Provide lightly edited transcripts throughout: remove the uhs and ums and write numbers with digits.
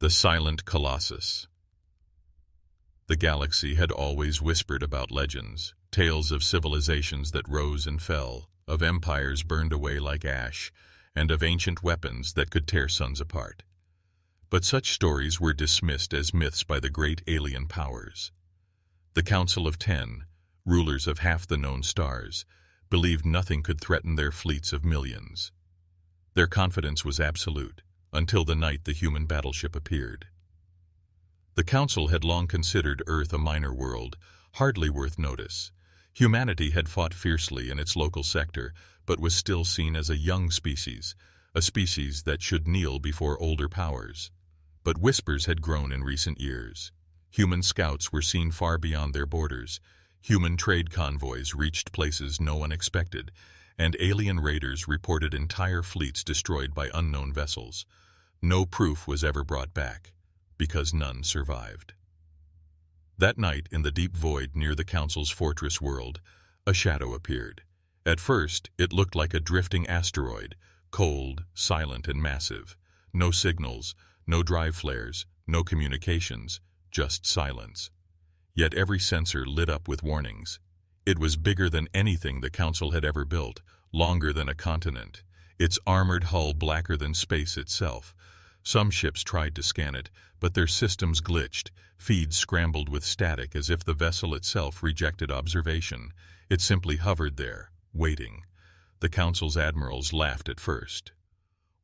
The Silent Colossus. The galaxy had always whispered about legends, tales of civilizations that rose and fell, of empires burned away like ash, and of ancient weapons that could tear suns apart. But such stories were dismissed as myths by the great alien powers. The Council of 10, rulers of half the known stars, believed nothing could threaten their fleets of millions. Their confidence was absolute, until the night the human battleship appeared. The Council had long considered Earth a minor world, hardly worth notice. Humanity had fought fiercely in its local sector, but was still seen as a young species, a species that should kneel before older powers. But whispers had grown in recent years. Human scouts were seen far beyond their borders. Human trade convoys reached places no one expected, and alien raiders reported entire fleets destroyed by unknown vessels. No proof was ever brought back, because none survived. That night, in the deep void near the Council's fortress world, a shadow appeared. At first, it looked like a drifting asteroid, cold, silent, and massive. No signals, no drive flares, no communications, just silence. Yet every sensor lit up with warnings. It was bigger than anything the Council had ever built, longer than a continent, its armored hull blacker than space itself. Some ships tried to scan it, but their systems glitched, feeds scrambled with static as if the vessel itself rejected observation. It simply hovered there, waiting. The Council's admirals laughed at first.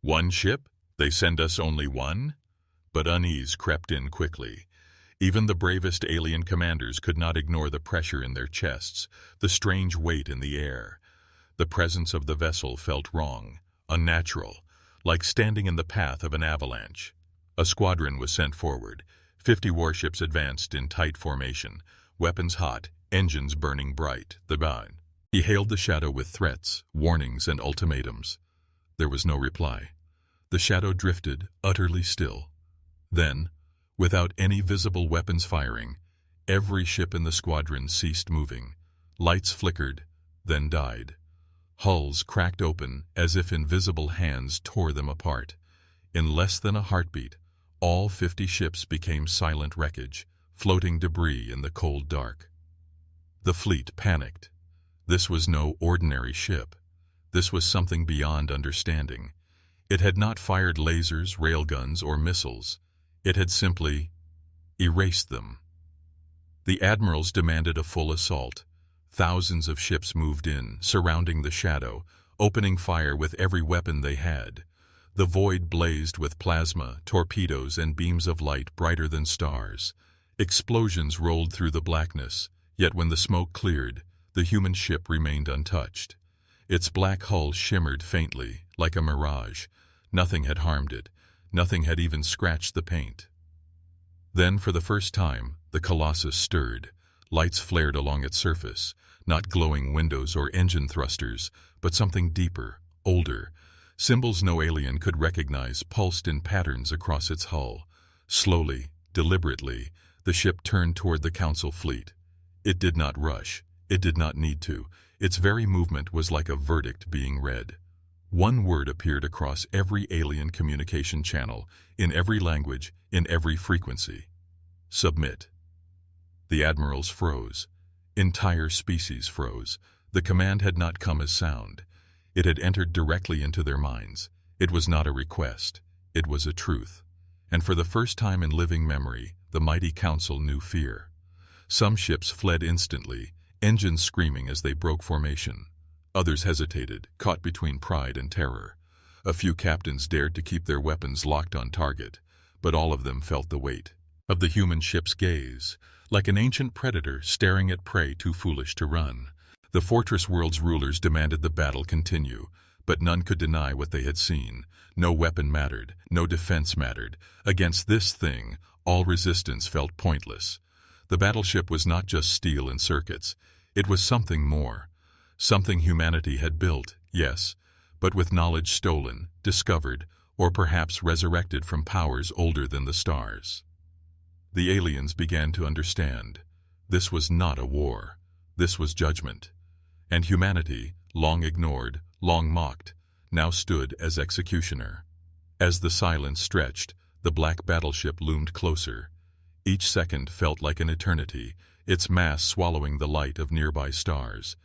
"One ship? They send us only one?" But unease crept in quickly. Even the bravest alien commanders could not ignore the pressure in their chests, the strange weight in the air. The presence of the vessel felt wrong, unnatural, like standing in the path of an avalanche. A squadron was sent forward. 50 warships advanced in tight formation, weapons hot, engines burning bright. He hailed the shadow with threats, warnings, and ultimatums. There was no reply. The shadow drifted, utterly still. Then, without any visible weapons firing, every ship in the squadron ceased moving. Lights flickered, then died. Hulls cracked open as if invisible hands tore them apart. In less than a heartbeat, all 50 ships became silent wreckage, floating debris in the cold dark. The fleet panicked. This was no ordinary ship. This was something beyond understanding. It had not fired lasers, railguns, or missiles. It had simply erased them. The admirals demanded a full assault. Thousands of ships moved in, surrounding the shadow, opening fire with every weapon they had. The void blazed with plasma, torpedoes, and beams of light brighter than stars. Explosions rolled through the blackness, yet when the smoke cleared, the human ship remained untouched. Its black hull shimmered faintly, like a mirage. Nothing had harmed it. Nothing had even scratched the paint. Then, for the first time, the Colossus stirred. Lights flared along its surface, not glowing windows or engine thrusters, but something deeper, older. Symbols no alien could recognize pulsed in patterns across its hull. Slowly, deliberately, the ship turned toward the Council fleet. It did not rush. It did not need to. Its very movement was like a verdict being read. One word appeared across every alien communication channel, in every language, in every frequency. Submit. The admirals froze. Entire species froze. The command had not come as sound. It had entered directly into their minds. It was not a request. It was a truth. And for the first time in living memory, the mighty Council knew fear. Some ships fled instantly, engines screaming as they broke formation. Others hesitated, caught between pride and terror. A few captains dared to keep their weapons locked on target, but all of them felt the weight of the human ship's gaze, like an ancient predator staring at prey too foolish to run. The fortress world's rulers demanded the battle continue, but none could deny what they had seen. No weapon mattered, no defense mattered. Against this thing, all resistance felt pointless. The battleship was not just steel and circuits. It was something more. Something humanity had built, yes, but with knowledge stolen, discovered, or perhaps resurrected from powers older than the stars. The aliens began to understand. This was not a war. This was judgment. And humanity, long ignored, long mocked, now stood as executioner. As the silence stretched, The black battleship loomed closer. Each second felt like an eternity, its mass swallowing the light of nearby stars.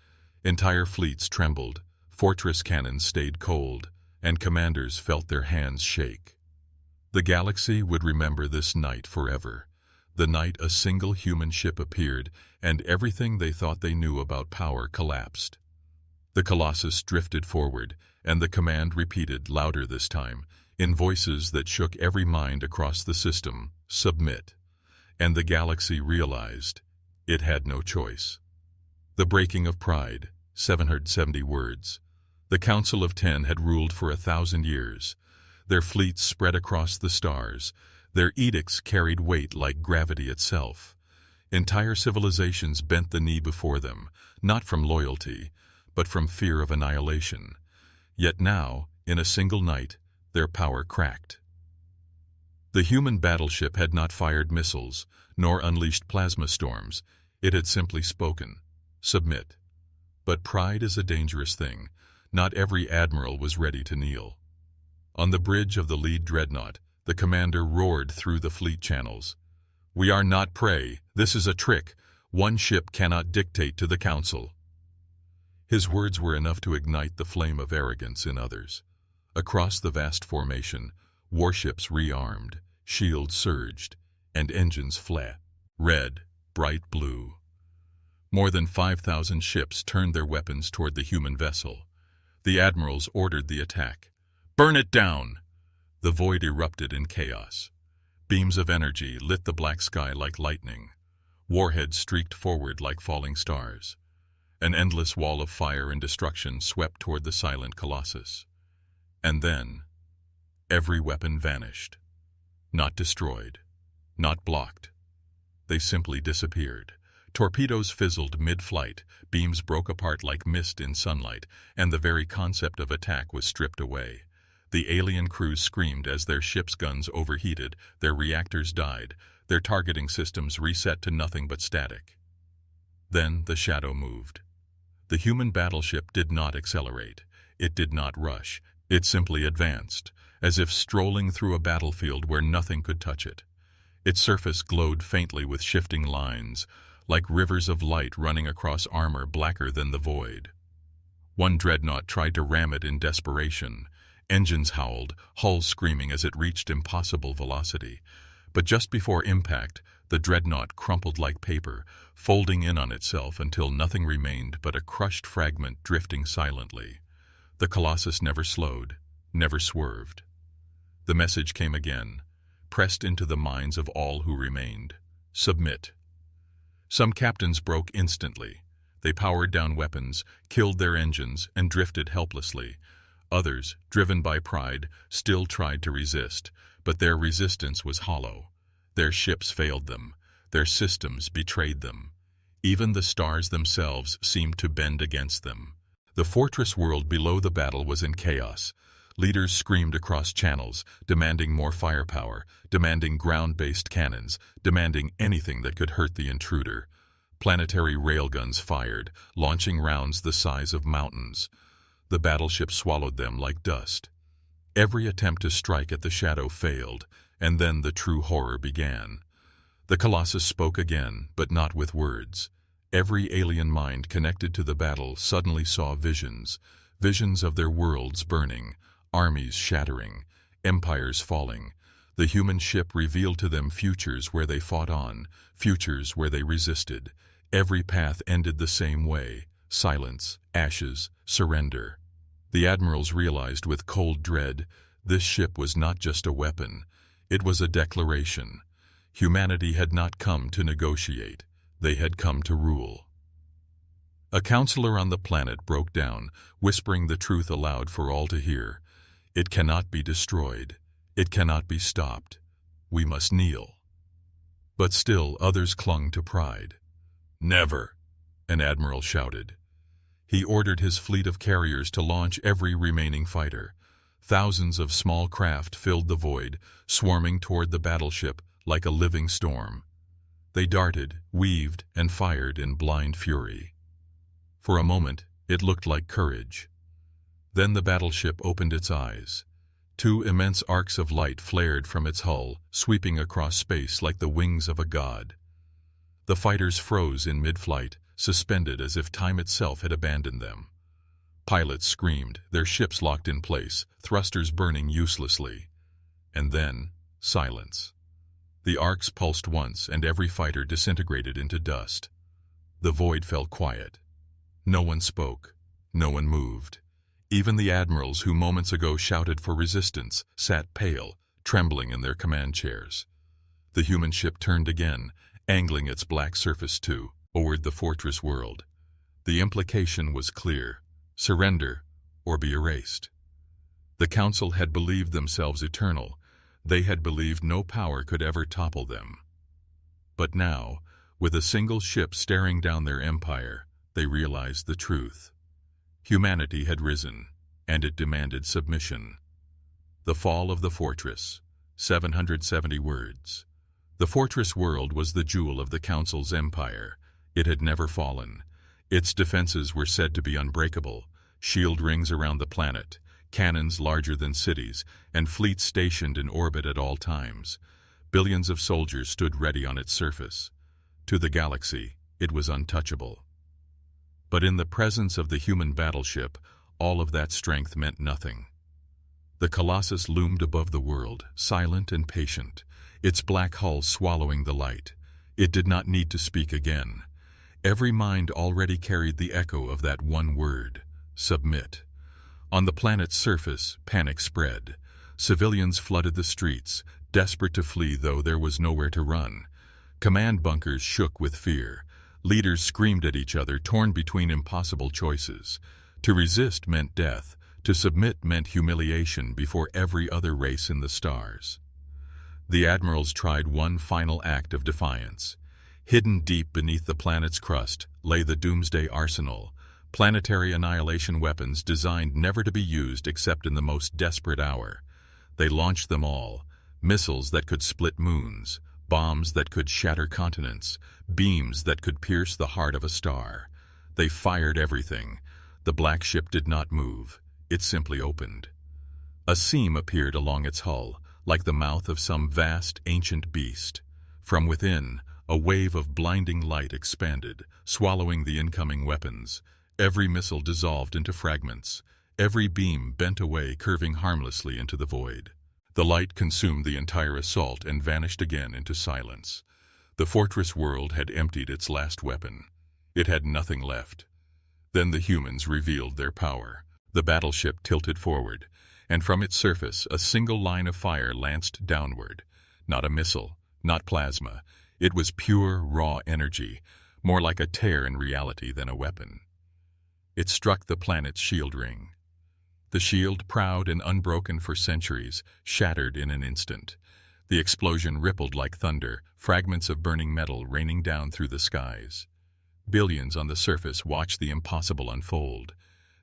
Entire fleets trembled, fortress cannons stayed cold, and commanders felt their hands shake. The galaxy would remember this night forever. The night a single human ship appeared, and everything they thought they knew about power collapsed. The Colossus drifted forward, and the command repeated, louder this time, in voices that shook every mind across the system, "Submit." And the galaxy realized it had no choice. The breaking of pride, 770 words. The Council of Ten had ruled for 1,000 years. Their fleets spread across the stars. Their edicts carried weight like gravity itself. Entire civilizations bent the knee before them, not from loyalty, but from fear of annihilation. Yet now, in a single night, their power cracked. The human battleship had not fired missiles, nor unleashed plasma storms. It had simply spoken, "Submit." But pride is a dangerous thing. Not every admiral was ready to kneel. On the bridge of the lead dreadnought, the commander roared through the fleet channels, "We are not prey. This is a trick. One ship cannot dictate to the council." His words were enough to ignite the flame of arrogance in others. Across the vast formation, warships rearmed, shields surged, and engines fled. Red, bright blue. More than 5,000 ships turned their weapons toward the human vessel. The admirals ordered the attack. "Burn it down!" The void erupted in chaos. Beams of energy lit the black sky like lightning. Warheads streaked forward like falling stars. An endless wall of fire and destruction swept toward the silent Colossus. And then, every weapon vanished. Not destroyed, not blocked. They simply disappeared. Torpedoes fizzled mid-flight, beams broke apart like mist in sunlight, and the very concept of attack was stripped away. The alien crews screamed as their ship's guns overheated, their reactors died, their targeting systems reset to nothing but static. Then the shadow moved. The human battleship did not accelerate. It did not rush. It simply advanced, as if strolling through a battlefield where nothing could touch it. Its surface glowed faintly with shifting lines, like rivers of light running across armor blacker than the void. One dreadnought tried to ram it in desperation. Engines howled, hull screaming as it reached impossible velocity. But just before impact, the dreadnought crumpled like paper, folding in on itself until nothing remained but a crushed fragment drifting silently. The Colossus never slowed, never swerved. The message came again, pressed into the minds of all who remained. "Submit." Some captains broke instantly. They powered down weapons, killed their engines, and drifted helplessly. Others, driven by pride, still tried to resist, but their resistance was hollow. Their ships failed them. Their systems betrayed them. Even the stars themselves seemed to bend against them. The fortress world below the battle was in chaos. Leaders screamed across channels, demanding more firepower, demanding ground-based cannons, demanding anything that could hurt the intruder. Planetary railguns fired, launching rounds the size of mountains. The battleship swallowed them like dust. Every attempt to strike at the shadow failed, and then the true horror began. The Colossus spoke again, but not with words. Every alien mind connected to the battle suddenly saw visions, visions of their worlds burning, armies shattering, empires falling. The human ship revealed to them futures where they fought on, futures where they resisted. Every path ended the same way: silence, ashes, surrender. The admirals realized with cold dread, this ship was not just a weapon. It was a declaration. Humanity had not come to negotiate. They had come to rule. A counselor on the planet broke down, whispering the truth aloud for all to hear. It cannot be destroyed. It cannot be stopped. We must kneel. But still others clung to pride. "Never," an admiral shouted. He ordered his fleet of carriers to launch every remaining fighter. Thousands of small craft filled the void, swarming toward the battleship like a living storm. They darted, weaved, and fired in blind fury. For a moment, it looked like courage. Then the battleship opened its eyes. Two immense arcs of light flared from its hull, sweeping across space like the wings of a god. The fighters froze in mid-flight, suspended as if time itself had abandoned them. Pilots screamed, their ships locked in place, thrusters burning uselessly. And then, silence. The arcs pulsed once, and every fighter disintegrated into dust. The void fell quiet. No one spoke. No one moved. Even the admirals who moments ago shouted for resistance sat pale, trembling in their command chairs. The human ship turned again, angling its black surface toward the fortress world. The implication was clear: surrender or be erased. The Council had believed themselves eternal. They had believed no power could ever topple them. But now, with a single ship staring down their empire, they realized the truth. Humanity had risen, and it demanded submission. The Fall of the Fortress, 770 words. The fortress world was the jewel of the Council's empire. It had never fallen. Its defenses were said to be unbreakable: shield rings around the planet, cannons larger than cities, and fleets stationed in orbit at all times. Billions of soldiers stood ready on its surface. To the galaxy, it was untouchable. But in the presence of the human battleship, all of that strength meant nothing. The Colossus loomed above the world, silent and patient, its black hull swallowing the light. It did not need to speak again. Every mind already carried the echo of that one word: submit. On the planet's surface, panic spread. Civilians flooded the streets, desperate to flee though there was nowhere to run. Command bunkers shook with fear. Leaders screamed at each other, torn between impossible choices. To resist meant death. To submit meant humiliation before every other race in the stars. The admirals tried one final act of defiance. Hidden deep beneath the planet's crust lay the doomsday arsenal, planetary annihilation weapons designed never to be used except in the most desperate hour. They launched them all: missiles that could split moons, bombs that could shatter continents, beams that could pierce the heart of a star. They fired everything. The black ship did not move. It simply opened. A seam appeared along its hull, like the mouth of some vast, ancient beast. From within, a wave of blinding light expanded, swallowing the incoming weapons. Every missile dissolved into fragments. Every beam bent away, curving harmlessly into the void. The light consumed the entire assault and vanished again into silence. The fortress world had emptied its last weapon. It had nothing left. Then the humans revealed their power. The battleship tilted forward, and from its surface a single line of fire lanced downward. Not a missile, not plasma. It was pure, raw energy, more like a tear in reality than a weapon. It struck the planet's shield ring. The shield, proud and unbroken for centuries, shattered in an instant. The explosion rippled like thunder, fragments of burning metal raining down through the skies. Billions on the surface watched the impossible unfold.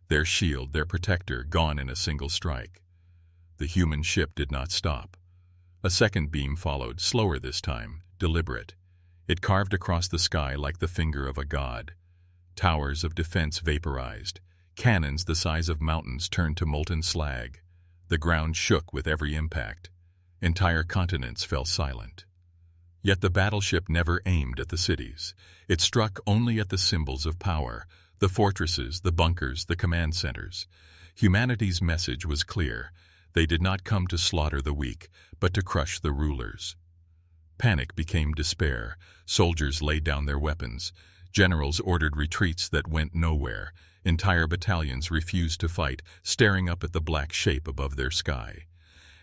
Their shield, their protector, gone in a single strike. The human ship did not stop. A second beam followed, slower this time, deliberate. It carved across the sky like the finger of a god. Towers of defense vaporized. Cannons the size of mountains turned to molten slag. The ground shook with every impact. Entire continents fell silent. Yet the battleship never aimed at the cities. It struck only at the symbols of power: the fortresses, the bunkers, the command centers. Humanity's message was clear. They did not come to slaughter the weak, but to crush the rulers. Panic became despair. Soldiers laid down their weapons. Generals ordered retreats that went nowhere. Entire battalions refused to fight, staring up at the black shape above their sky.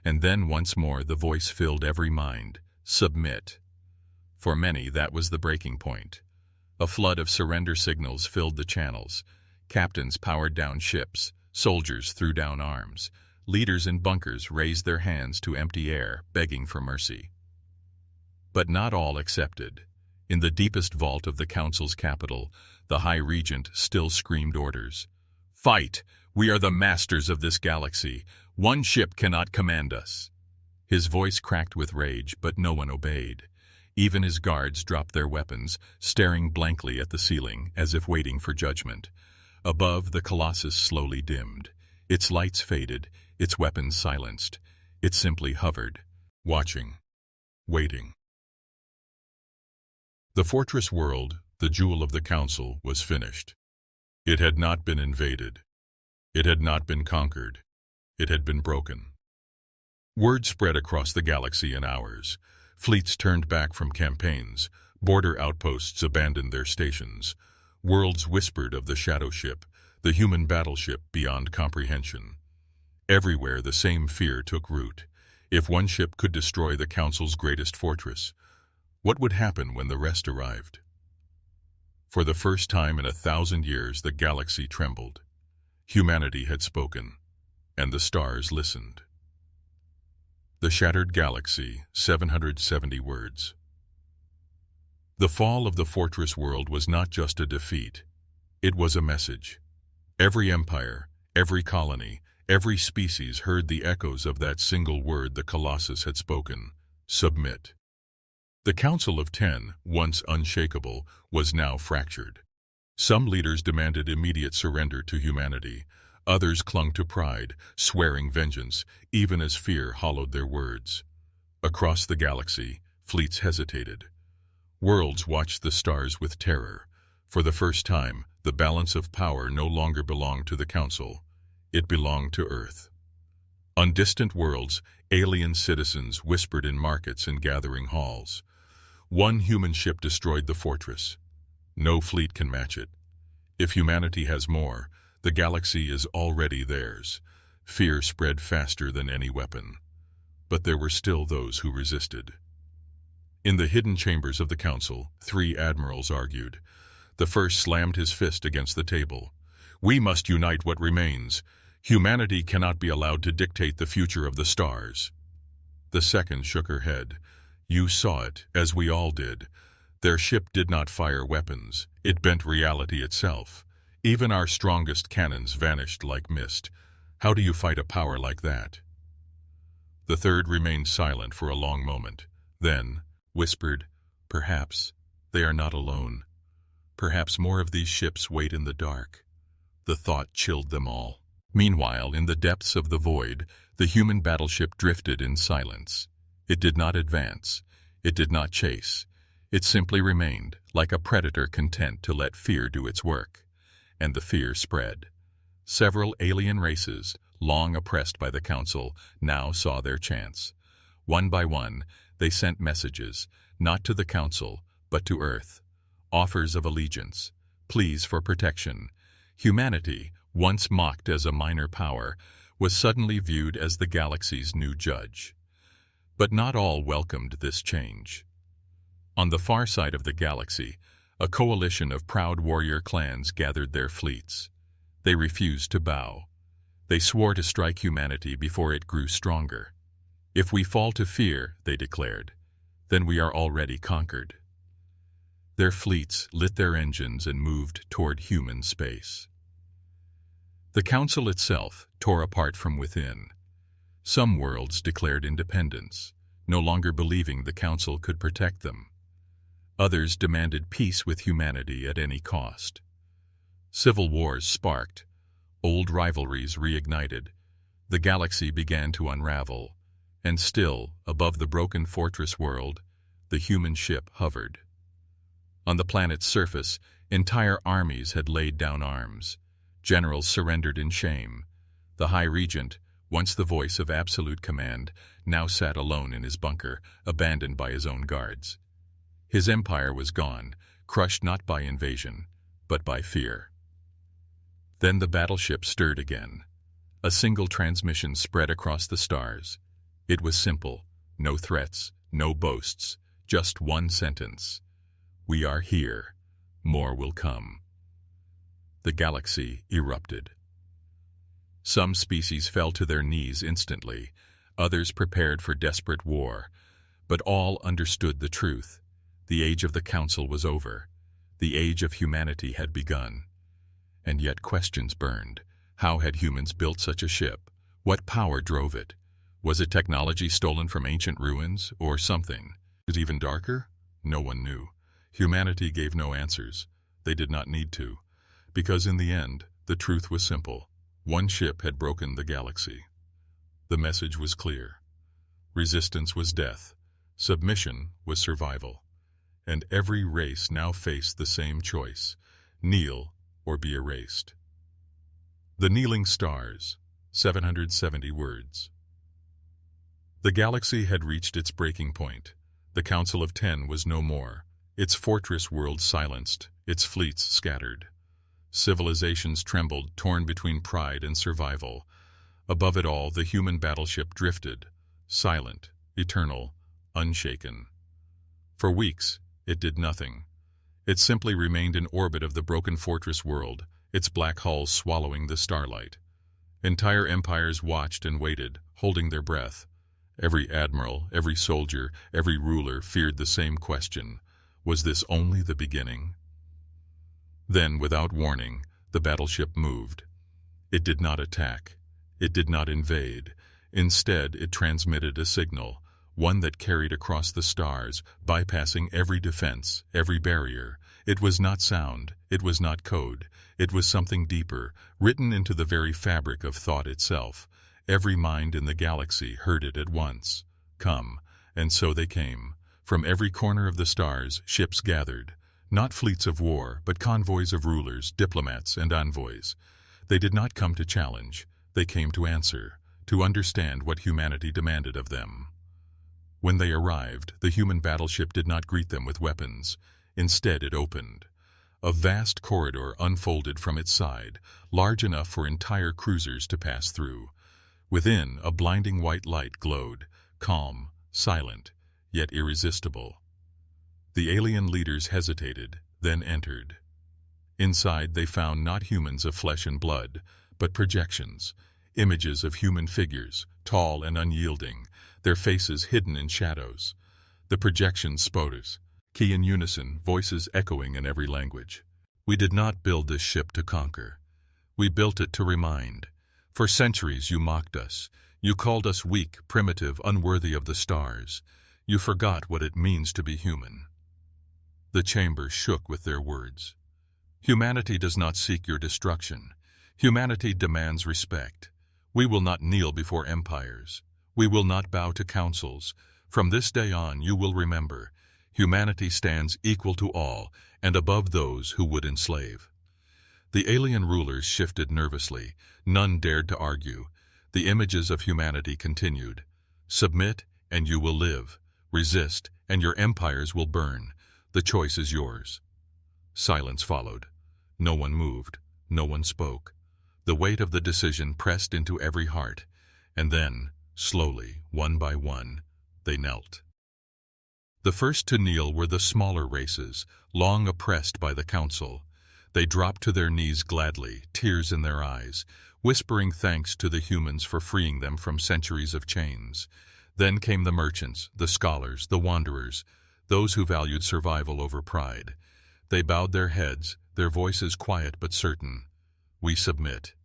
And then once more the voice filled every mind: submit. For many, that was the breaking point. A flood of surrender signals filled the channels. Captains powered down ships. Soldiers threw down arms. Leaders in bunkers raised their hands to empty air, begging for mercy. But not all accepted. In the deepest vault of the Council's capital, the High Regent still screamed orders. "Fight! We are the masters of this galaxy. One ship cannot command us." His voice cracked with rage, but no one obeyed. Even his guards dropped their weapons, staring blankly at the ceiling, as if waiting for judgment. Above, the Colossus slowly dimmed. Its lights faded, its weapons silenced. It simply hovered, watching, waiting. The fortress world, the jewel of the Council, was finished. It had not been invaded. It had not been conquered. It had been broken. Word spread across the galaxy in hours. Fleets turned back from campaigns. Border outposts abandoned their stations. Worlds whispered of the shadow ship, the human battleship beyond comprehension. Everywhere the same fear took root. If one ship could destroy the Council's greatest fortress, what would happen when the rest arrived? For the first time in 1,000 years, the galaxy trembled. Humanity had spoken, and the stars listened. The Shattered Galaxy, 770 words. The fall of the fortress world was not just a defeat. It was a message. Every empire, every colony, every species heard the echoes of that single word the Colossus had spoken: submit. The Council of Ten, once unshakable, was now fractured. Some leaders demanded immediate surrender to humanity. Others clung to pride, swearing vengeance, even as fear hollowed their words. Across the galaxy, fleets hesitated. Worlds watched the stars with terror. For the first time, the balance of power no longer belonged to the Council. It belonged to Earth. On distant worlds, alien citizens whispered in markets and gathering halls. One human ship destroyed the fortress. No fleet can match it. If humanity has more, the galaxy is already theirs. Fear spread faster than any weapon. But there were still those who resisted. In the hidden chambers of the Council, 3 admirals argued. The first slammed his fist against the table. "We must unite what remains. Humanity cannot be allowed to dictate the future of the stars." The second shook her head. "You saw it, as we all did. Their ship did not fire weapons. It bent reality itself. Even our strongest cannons vanished like mist. How do you fight a power like that?" The third remained silent for a long moment, then whispered, "Perhaps they are not alone. Perhaps more of these ships wait in the dark." The thought chilled them all. Meanwhile, in the depths of the void, the human battleship drifted in silence. It did not advance. It did not chase. It simply remained, like a predator content to let fear do its work. And the fear spread. Several alien races, long oppressed by the Council, now saw their chance. One by one, they sent messages, not to the Council, but to Earth. Offers of allegiance, pleas for protection. Humanity, once mocked as a minor power, was suddenly viewed as the galaxy's new judge. But not all welcomed this change. On the far side of the galaxy, a coalition of proud warrior clans gathered their fleets. They refused to bow. They swore to strike humanity before it grew stronger. "If we fall to fear," they declared, "then we are already conquered." Their fleets lit their engines and moved toward human space. The Council itself tore apart from within. Some worlds declared independence, no longer believing the Council could protect them. Others demanded peace with humanity at any cost. Civil wars sparked. Old rivalries reignited. The galaxy began to unravel. And still, above the broken fortress world, the human ship hovered. On the planet's surface, entire armies had laid down arms. Generals surrendered in shame. The High Regent, once the voice of absolute command, now sat alone in his bunker, abandoned by his own guards. His empire was gone, crushed not by invasion, but by fear. Then the battleship stirred again. A single transmission spread across the stars. It was simple, no threats, no boasts, just one sentence. "We are here. More will come." The galaxy erupted. Some species fell to their knees instantly. Others prepared for desperate war. But all understood the truth. The age of the Council was over. The age of humanity had begun. And yet questions burned. How had humans built such a ship? What power drove it? Was it technology stolen from ancient ruins, or something? Was it even darker? No one knew. Humanity gave no answers. They did not need to. Because in the end, the truth was simple. One ship had broken the galaxy. The message was clear. Resistance was death. Submission was survival. And every race now faced the same choice: kneel or be erased. The Kneeling Stars, 770 words. The galaxy had reached its breaking point. The Council of Ten was no more. Its fortress world silenced, its fleets scattered. Civilizations trembled, torn between pride and survival. Above it all, the human battleship drifted, silent, eternal, unshaken. For weeks, it did nothing. It simply remained in orbit of the broken fortress world, its black hull swallowing the starlight. Entire empires watched and waited, holding their breath. Every admiral, every soldier, every ruler feared the same question: was this only the beginning? Then, without warning, the battleship moved. It did not attack. It did not invade. Instead, it transmitted a signal, one that carried across the stars, bypassing every defense, every barrier. It was not sound. It was not code. It was something deeper, written into the very fabric of thought itself. Every mind in the galaxy heard it at once. Come. And so they came. From every corner of the stars, ships gathered. Not fleets of war, but convoys of rulers, diplomats, and envoys. They did not come to challenge. They came to answer, to understand what humanity demanded of them. When they arrived, the human battleship did not greet them with weapons. Instead, it opened. A vast corridor unfolded from its side, large enough for entire cruisers to pass through. Within, a blinding white light glowed, calm, silent, yet irresistible. The alien leaders hesitated, then entered. Inside, they found not humans of flesh and blood, but projections, images of human figures, tall and unyielding, their faces hidden in shadows. The projections spoke, key in unison, voices echoing in every language. We did not build this ship to conquer. We built it to remind. For centuries you mocked us. You called us weak, primitive, unworthy of the stars. You forgot what it means to be human. The chamber shook with their words. Humanity does not seek your destruction. Humanity demands respect. We will not kneel before empires. We will not bow to councils. From this day on, you will remember, humanity stands equal to all and above those who would enslave. The alien rulers shifted nervously. None dared to argue. The images of humanity continued. Submit, and you will live. Resist, and your empires will burn. The choice is yours. Silence followed. No one moved. No one spoke. The weight of the decision pressed into every heart. And then, slowly, one by one, they knelt. The first to kneel were the smaller races, long oppressed by the council. They dropped to their knees gladly, tears in their eyes, whispering thanks to the humans for freeing them from centuries of chains. Then came the merchants, the scholars, the wanderers, those who valued survival over pride. They bowed their heads, their voices quiet but certain. We submit.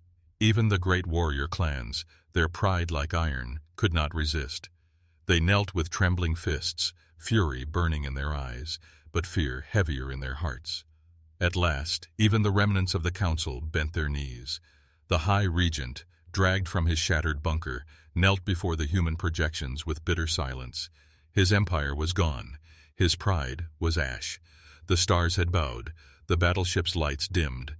Even the great warrior clans, their pride like iron, could not resist. They knelt with trembling fists, fury burning in their eyes, but fear heavier in their hearts. At last, even the remnants of the council bent their knees. The High Regent, dragged from his shattered bunker, knelt before the human projections with bitter silence. His empire was gone. His pride was ash. The stars had bowed. The battleship's lights dimmed.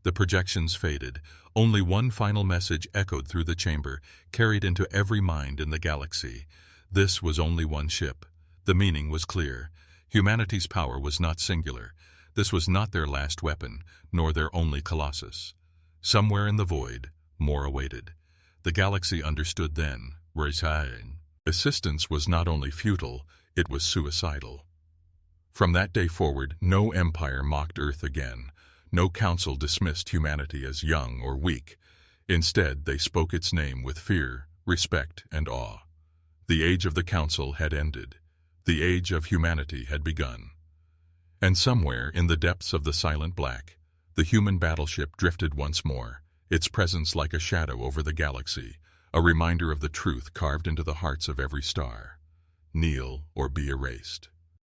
The projections faded. Only one final message echoed through the chamber, carried into every mind in the galaxy. This was only one ship. The meaning was clear. Humanity's power was not singular. This was not their last weapon, nor their only colossus. Somewhere in the void, more awaited. The galaxy understood then. Assistance was not only futile, it was suicidal. From that day forward, no empire mocked Earth again. No council dismissed humanity as young or weak. Instead, they spoke its name with fear, respect, and awe. The age of the council had ended. The age of humanity had begun. And somewhere in the depths of the silent black, the human battleship drifted once more, its presence like a shadow over the galaxy, a reminder of the truth carved into the hearts of every star. Kneel or be erased.